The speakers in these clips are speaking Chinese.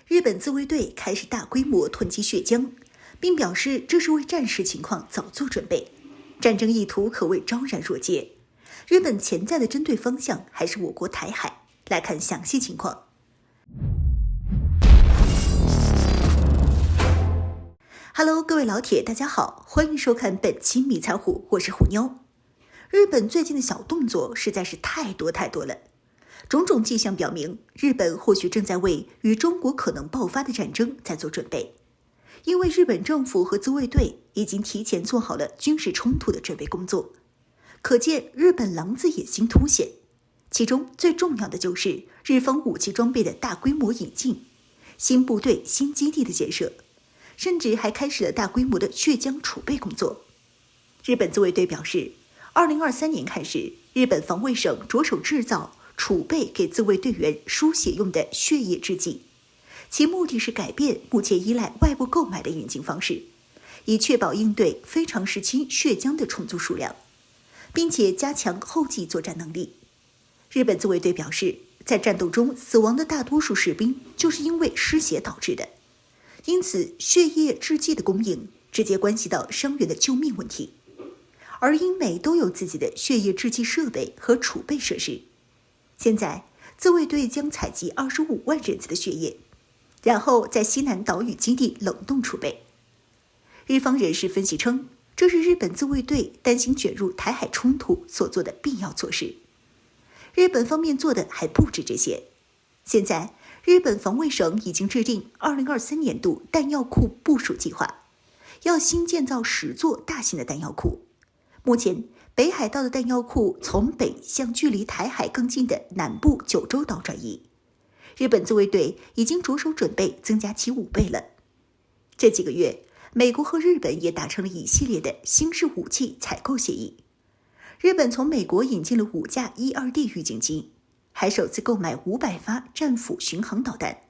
日本自卫队开始大规模囤积血浆，并表示这是为战时情况早做准备，战争意图可谓昭然若揭。日本潜在的针对方向还是我国台海。来看详细情况。Hello， 各位老铁，大家好，欢迎收看本期迷彩虎，我是虎妞。日本最近的小动作实在是太多了，种种迹象表明，日本或许正在为与中国可能爆发的战争在做准备，因为日本政府和自卫队已经提前做好了军事冲突的准备工作，可见日本狼子野心凸显。其中最重要的就是日方武器装备的大规模引进、新部队、新基地的建设，甚至还开始了大规模的血浆储备工作。日本自卫队表示，2023年开始，日本防卫省着手制造、储备给自卫队员输血用的血液制剂，其目的是改变目前依赖外部购买的引进方式，以确保应对非常时期血浆的充足数量，并且加强后继作战能力。日本自卫队表示，在战斗中死亡的大多数士兵就是因为失血导致的，因此血液制剂的供应直接关系到伤员的救命问题。而英美都有自己的血液制剂设备和储备设施。现在自卫队将采集25万人次的血液，然后在西南岛屿基地冷冻储备。日方人士分析称，这是日本自卫队担心卷入台海冲突所做的必要措施。日本方面做的还不止这些。现在，日本防卫省已经制定2023年度弹药库部署计划，要新建造10座大型的弹药库。目前，北海道的弹药库从北向距离台海更近的南部九州岛转移。日本自卫队已经着手准备增加其5倍了。这几个月，美国和日本也达成了一系列的新式武器采购协议。日本从美国引进了5架E-2D 预警机，还首次购买500发战斧巡航导弹，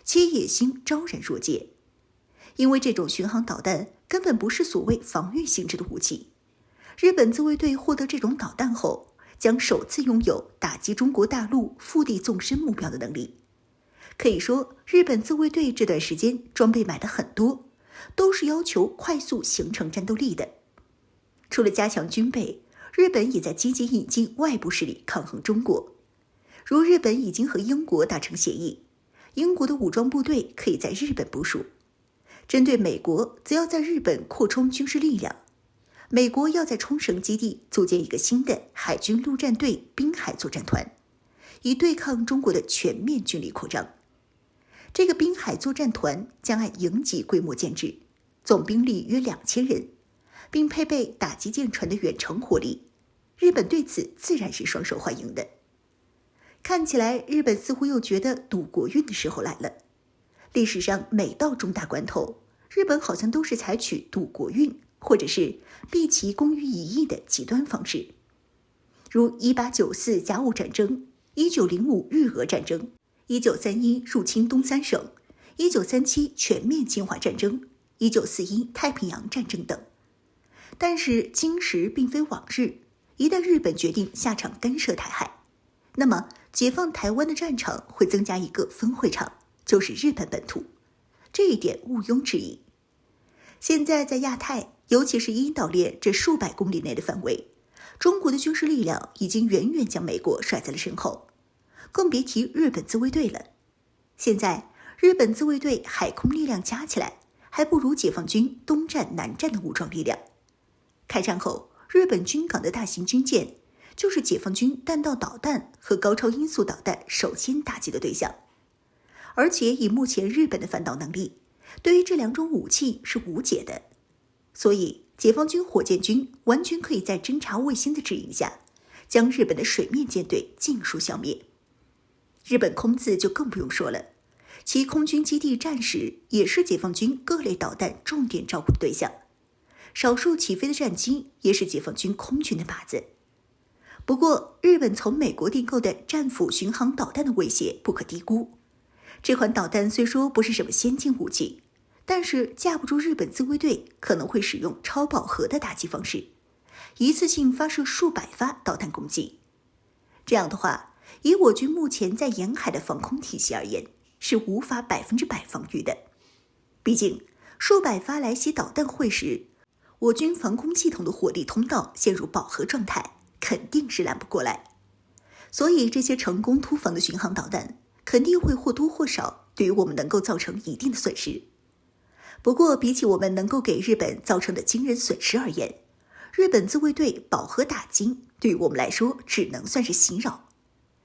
其野心昭然若揭。因为这种巡航导弹根本不是所谓防御性质的武器，日本自卫队获得这种导弹后，将首次拥有打击中国大陆腹地纵深目标的能力。可以说，日本自卫队这段时间装备买的很多，都是要求快速形成战斗力的。除了加强军备，日本也在积极引进外部势力抗衡中国，如日本已经和英国达成协议，英国的武装部队可以在日本部署。针对美国，则要在日本扩充军事力量。美国要在冲绳基地组建一个新的海军陆战队滨海作战团，以对抗中国的全面军力扩张。这个滨海作战团将按营级规模建制，总兵力约2000人。并配备打击舰船的远程火力，日本对此自然是双手欢迎的。看起来，日本似乎又觉得赌国运的时候来了。历史上每到重大关头，日本好像都是采取赌国运，或者是避其功于一役的极端方式，如1894甲午战争、1905日俄战争、1931入侵东三省、1937全面侵华战争、1941太平洋战争等。但是今时并非往日，一旦日本决定下场干涉台海，那么解放台湾的战场会增加一个分会场，就是日本本土，这一点毋庸置疑。现在在亚太，尤其是一岛链这数百公里内的范围，中国的军事力量已经远远将美国甩在了身后，更别提日本自卫队了。现在日本自卫队海空力量加起来，还不如解放军东战南战的武装力量。开战后，日本军港的大型军舰就是解放军弹道导弹和高超音速导弹首先打击的对象。而且以目前日本的反导能力，对于这2种武器是无解的。所以解放军火箭军完全可以在侦察卫星的指引下，将日本的水面舰队尽数消灭。日本空自就更不用说了，其空军基地战时也是解放军各类导弹重点照顾的对象。少数起飞的战机也是解放军空军的靶子。不过，日本从美国订购的战斧巡航导弹的威胁不可低估。这款导弹虽说不是什么先进武器，但是架不住日本自卫队可能会使用超饱和的打击方式，一次性发射数百发导弹攻击。这样的话，以我军目前在沿海的防空体系而言，是无法100%防御的。毕竟，数百发来袭导弹会时，我军防空系统的火力通道陷入饱和状态，肯定是拦不过来。所以，这些成功突防的巡航导弹肯定会或多或少对于我们能够造成一定的损失。不过，比起我们能够给日本造成的惊人损失而言，日本自卫队饱和打击对于我们来说只能算是袭扰。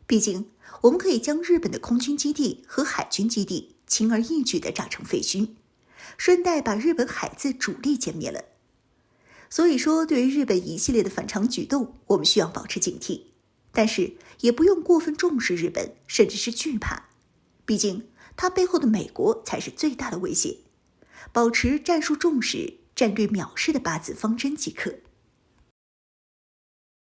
毕竟，我们可以将日本的空军基地和海军基地轻而易举地炸成废墟，顺带把日本海自主力歼灭了。所以说，对于日本一系列的反常举动，我们需要保持警惕，但是也不用过分重视日本，甚至是惧怕。毕竟，它背后的美国才是最大的威胁。保持战术重视、战略藐视的8字方针即可。